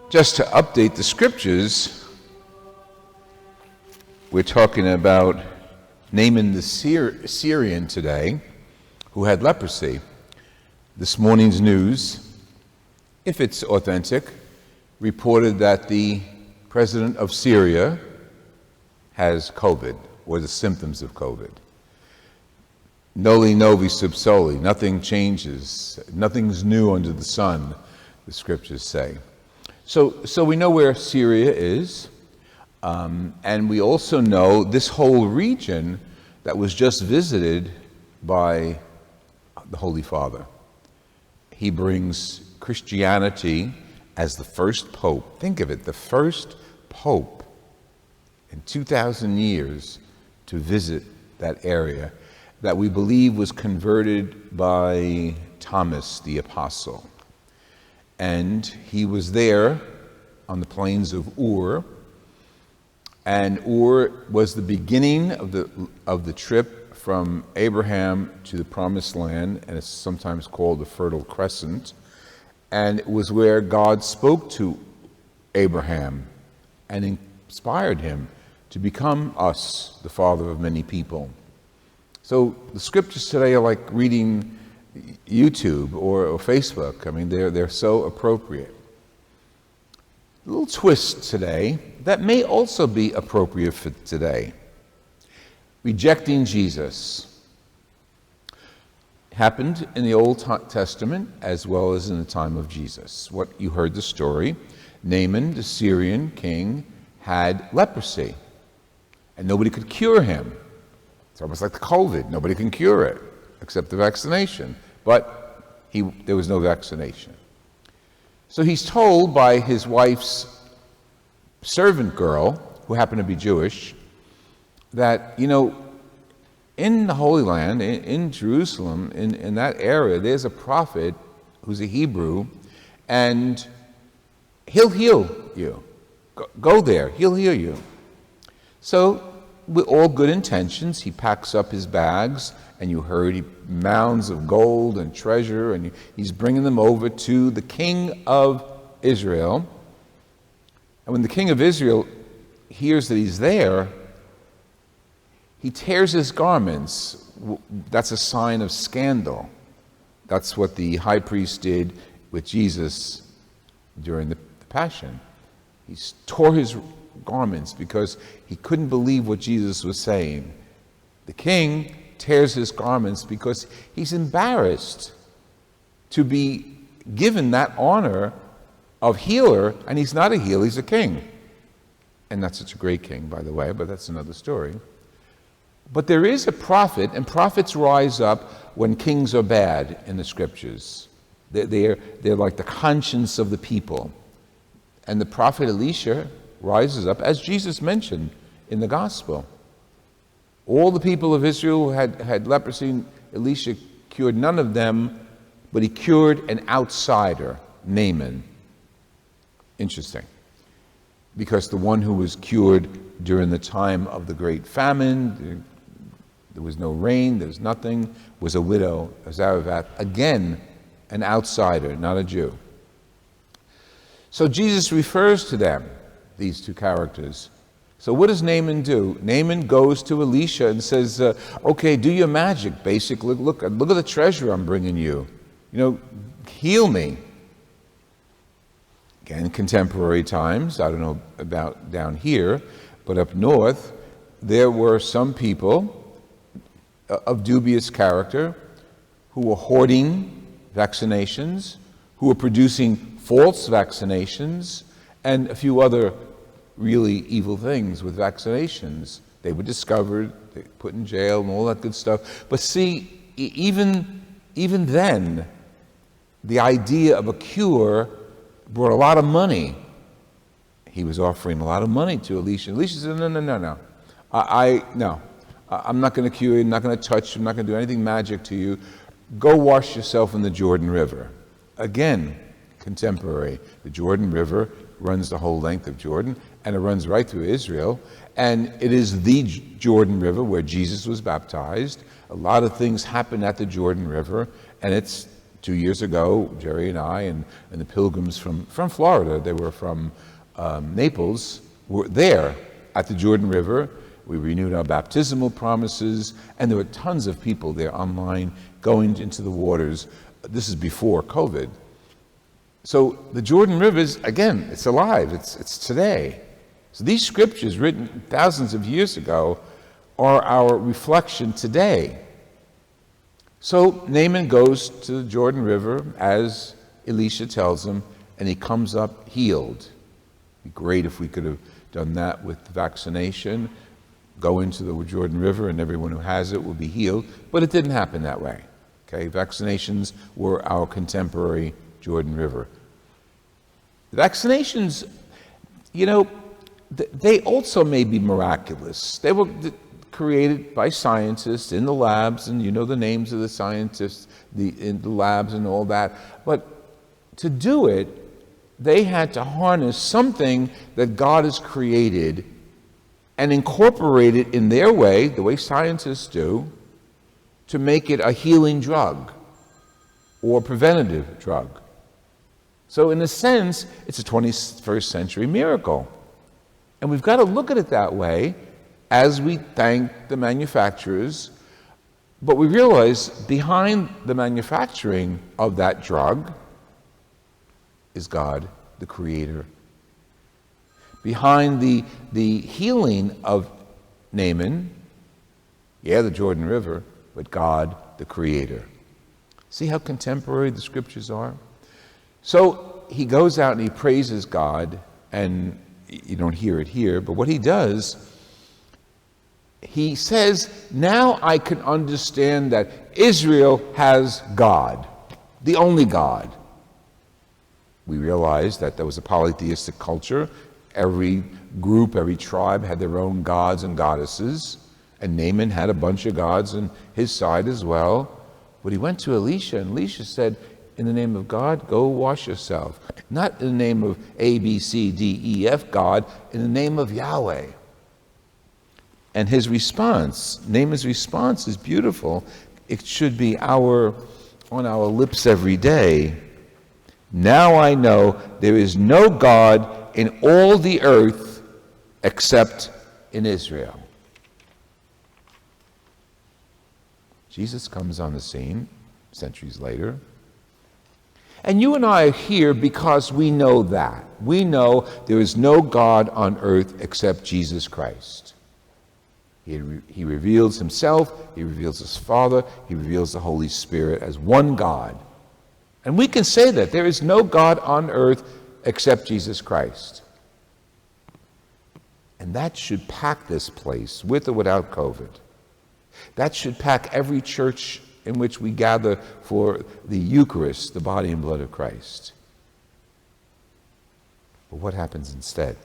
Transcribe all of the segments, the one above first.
Just to update the scriptures, we're talking about Naaman the Syrian today, who had leprosy. This morning's news, if it's authentic, reported that the president of Syria has COVID, or the symptoms of COVID. Noli novi sub soli, nothing changes, nothing's new under the sun, the scriptures say. So we know where Syria is, and we also know this whole region that was just visited by the Holy Father. He brings Christianity as the first pope. Think of it, the first pope in 2,000 years to visit that area that we believe was converted by Thomas the Apostle. And he was there on the plains of Ur, and Ur was the beginning of the trip from Abraham to the Promised Land, and it's sometimes called the Fertile Crescent. And it was where God spoke to Abraham and inspired him to become us, the father of many people. So the scriptures today are like reading YouTube or Facebook. I mean, they're so appropriate. A little twist today that may also be appropriate for today. Rejecting Jesus happened in the Old Testament as well as in the time of Jesus. What you heard the story, Naaman, the Syrian king, had leprosy, and nobody could cure him. It's almost like the COVID. Nobody can cure it except the vaccination. But there was no vaccination. So he's told by his wife's servant girl, who happened to be Jewish, that, in the Holy Land, in Jerusalem, in that area, there's a prophet who's a Hebrew, and he'll heal you. Go there, he'll heal you. So, with all good intentions, he packs up his bags, and you heard mounds of gold and treasure, and he's bringing them over to the king of Israel. And when the king of Israel hears that he's there, he tears his garments. That's a sign of scandal. That's what the high priest did with Jesus during the Passion. He tore his garments because he couldn't believe what Jesus was saying. The king tears his garments because he's embarrassed to be given that honor of healer, and he's not a healer, he's a king. And not such a great king, by the way, but that's another story. But there is a prophet, and prophets rise up when kings are bad in the scriptures. They're like the conscience of the people. And the prophet Elisha rises up, as Jesus mentioned in the gospel. All the people of Israel who had leprosy, Elisha cured none of them, but he cured an outsider, Naaman. Interesting. Because the one who was cured during the time of the great famine, there was no rain, there was nothing, was a widow, a Zarephath, again, an outsider, not a Jew. So Jesus refers to them, these two characters. So what does Naaman do? Naaman goes to Elisha and says, okay, do your magic, basically. Look at the treasure I'm bringing you. Heal me. Again, contemporary times, I don't know about down here, but up north, there were some people of dubious character who were hoarding vaccinations, who were producing false vaccinations, and a few other really evil things with vaccinations. They were discovered, they were put in jail, and all that good stuff. But see, even then, the idea of a cure brought a lot of money. He was offering a lot of money to Elisha. Elisha said, no. No. I'm not going to cure you, I'm not going to touch you, I'm not going to do anything magic to you. Go wash yourself in the Jordan River. Again, contemporary. The Jordan River runs the whole length of Jordan, and it runs right through Israel. And it is the Jordan River where Jesus was baptized. A lot of things happen at the Jordan River, and it's 2 years ago, Jerry and I and the pilgrims from Florida, they were from Naples, were there at the Jordan River. We renewed our baptismal promises, and there were tons of people there online going into the waters. This is before COVID. So the Jordan River is, again, it's alive, it's today. So these scriptures written thousands of years ago are our reflection today. So Naaman goes to the Jordan River, as Elisha tells him, and he comes up healed. It'd be great if we could have done that with vaccination. Go into the Jordan River and everyone who has it will be healed. But it didn't happen that way. Okay, vaccinations were our contemporary Jordan River. The vaccinations, they also may be miraculous. They were created by scientists in the labs, and you know the names of the scientists in the labs and all that. But to do it, they had to harness something that God has created and incorporate it in their way, the way scientists do, to make it a healing drug or preventative drug. So in a sense, it's a 21st century miracle. And we've got to look at it that way as we thank the manufacturers, but we realize behind the manufacturing of that drug is God, the Creator. Behind the healing of Naaman, the Jordan River, but God, the Creator. See how contemporary the scriptures are? So he goes out and he praises God, and you don't hear it here, but what he does, he says, now I can understand that Israel has God, the only God. We realize that there was a polytheistic culture. Every group, every tribe had their own gods and goddesses, and Naaman had a bunch of gods on his side as well. But he went to Elisha, and Elisha said, in the name of God, go wash yourself. Not in the name of A, B, C, D, E, F, God, in the name of Yahweh. And his response, Naaman's response is beautiful. It should be on our lips every day. Now I know there is no God in all the earth except in Israel. Jesus comes on the scene centuries later. And you and I are here because we know that. We know there is no God on earth except Jesus Christ. He reveals himself, he reveals his Father, he reveals the Holy Spirit as one God. And we can say that there is no God on earth except Jesus Christ. And that should pack this place, with or without COVID. That should pack every church in which we gather for the Eucharist, the body and blood of Christ. But what happens instead?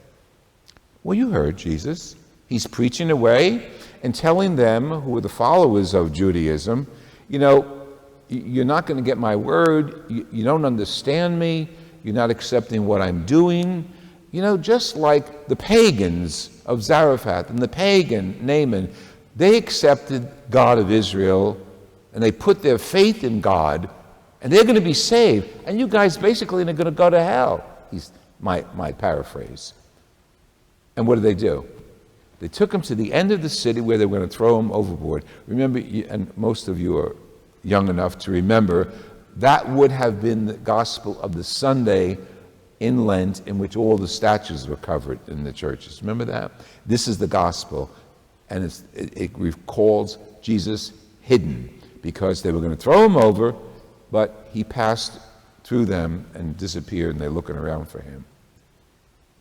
Well, you heard Jesus. He's preaching away and telling them, who are the followers of Judaism, you're not going to get my word, you don't understand me, you're not accepting what I'm doing. Just like the pagans of Zarephath and the pagan Naaman, they accepted God of Israel and they put their faith in God, and they're going to be saved. And you guys basically are going to go to hell. He's my paraphrase. And what do? They took him to the end of the city where they were going to throw him overboard. Remember, and most of you are young enough to remember, that would have been the gospel of the Sunday in Lent in which all the statues were covered in the churches. Remember that? This is the gospel, and it recalls Jesus hidden, because they were going to throw him over, but he passed through them and disappeared, and they're looking around for him.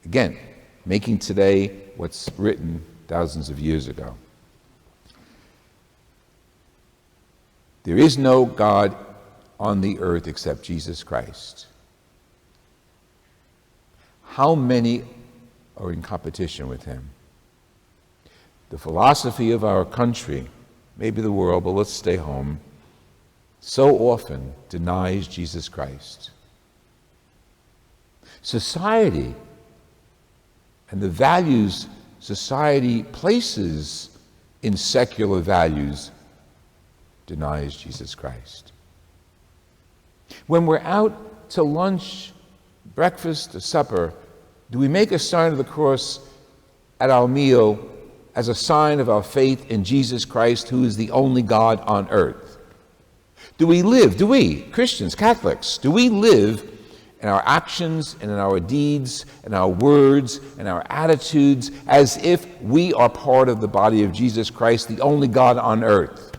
Again, making today what's written thousands of years ago. There is no God on the earth except Jesus Christ. How many are in competition with him? The philosophy of our country, maybe the world, but let's stay home, so often denies Jesus Christ. Society and the values society places in secular values denies Jesus Christ. When we're out to lunch, breakfast, or supper, do we make a sign of the cross at our meal as a sign of our faith in Jesus Christ, who is the only God on earth? Do we, Christians, Catholics, do we live in our actions and in our deeds and our words and our attitudes as if we are part of the body of Jesus Christ, the only God on earth?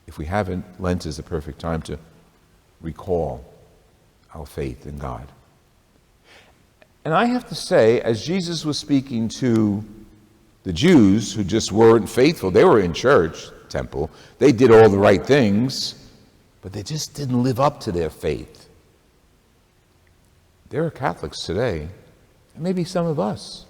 If we haven't, Lent is the perfect time to recall our faith in God. And I have to say, as Jesus was speaking to the Jews who just weren't faithful, they were in church, temple, they did all the right things, but they just didn't live up to their faith. There are Catholics today, and maybe some of us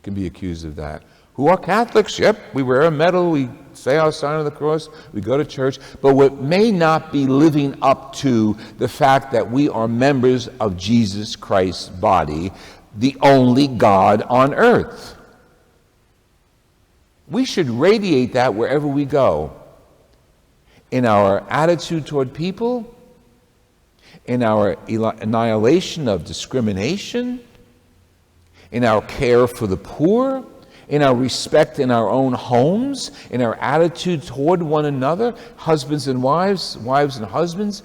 can be accused of that, who are Catholics. Yep, we wear a medal, we say our sign of the cross, we go to church, but what may not be living up to the fact that we are members of Jesus Christ's body, the only God on earth. We should radiate that wherever we go. In our attitude toward people, in our annihilation of discrimination, in our care for the poor, in our respect in our own homes, in our attitude toward one another, husbands and wives, wives and husbands,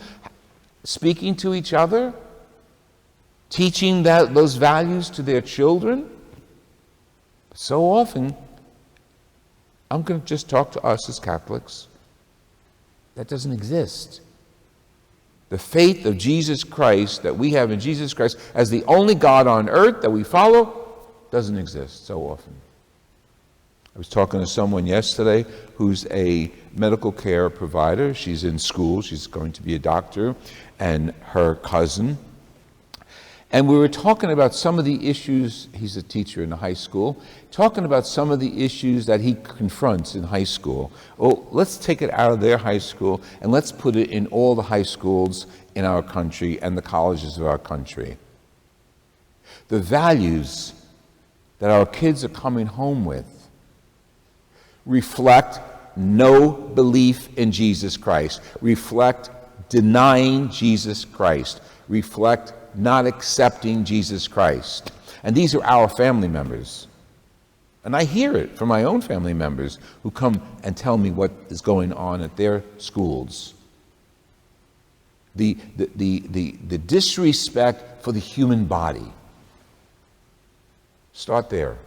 speaking to each other, teaching those values to their children. So often, I'm going to just talk to us as Catholics. That doesn't exist. The faith of Jesus Christ that we have in Jesus Christ as the only God on earth that we follow doesn't exist so often. I was talking to someone yesterday who's a medical care provider. She's in school. She's going to be a doctor, and her cousin. And we were talking about some of the issues, he's a teacher in a high school, talking about some of the issues that he confronts in high school. Oh, let's take it out of their high school and let's put it in all the high schools in our country and the colleges of our country. The values that our kids are coming home with reflect no belief in Jesus Christ, reflect denying Jesus Christ, reflect not accepting Jesus Christ. And these are our family members. And I hear it from my own family members who come and tell me what is going on at their schools. The disrespect for the human body. Start there.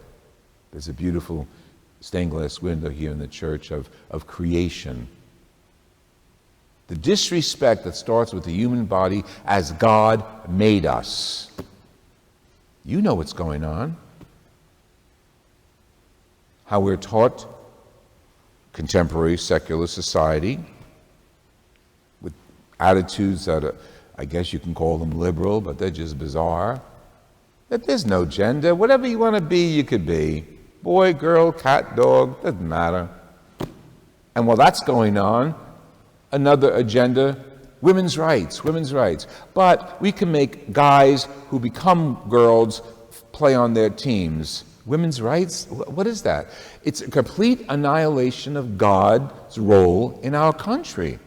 There's a beautiful stained glass window here in the church of creation. The disrespect that starts with the human body as God made us. You know what's going on. How we're taught contemporary secular society with attitudes that are, I guess you can call them liberal, but they're just bizarre. That there's no gender. Whatever you want to be, you could be. Boy, girl, cat, dog, doesn't matter. And while that's going on, another agenda, women's rights. But we can make guys who become girls play on their teams. Women's rights? What is that? It's a complete annihilation of God's role in our country.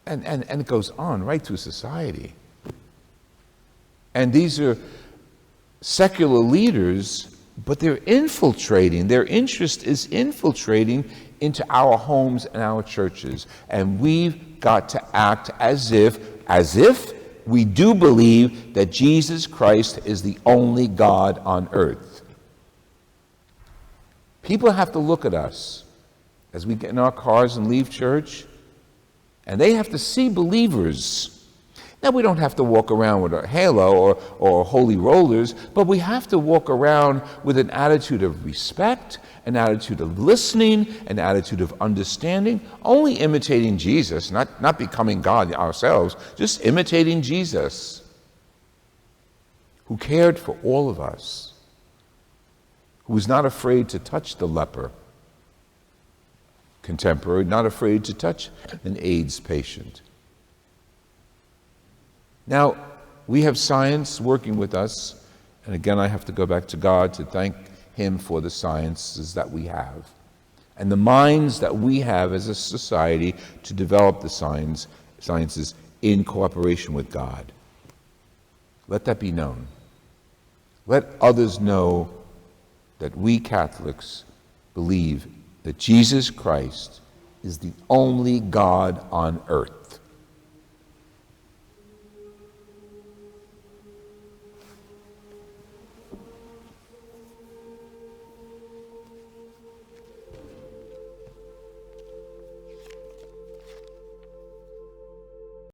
And it goes on right through society. And these are secular leaders, but they're infiltrating. Their interest is infiltrating into our homes and our churches. And we've got to act as if we do believe that Jesus Christ is the only God on earth. People have to look at us as we get in our cars and leave church, and they have to see believers. Now, we don't have to walk around with a halo or holy rollers, but we have to walk around with an attitude of respect, an attitude of listening, an attitude of understanding, only imitating Jesus, not becoming God ourselves, just imitating Jesus, who cared for all of us, who was not afraid to touch the leper, contemporary, not afraid to touch an AIDS patient. Now, we have science working with us, and again, I have to go back to God to thank Him for the sciences that we have. and the minds that we have as a society to develop the sciences in cooperation with God. Let that be known. Let others know that we Catholics believe that Jesus Christ is the only God on earth.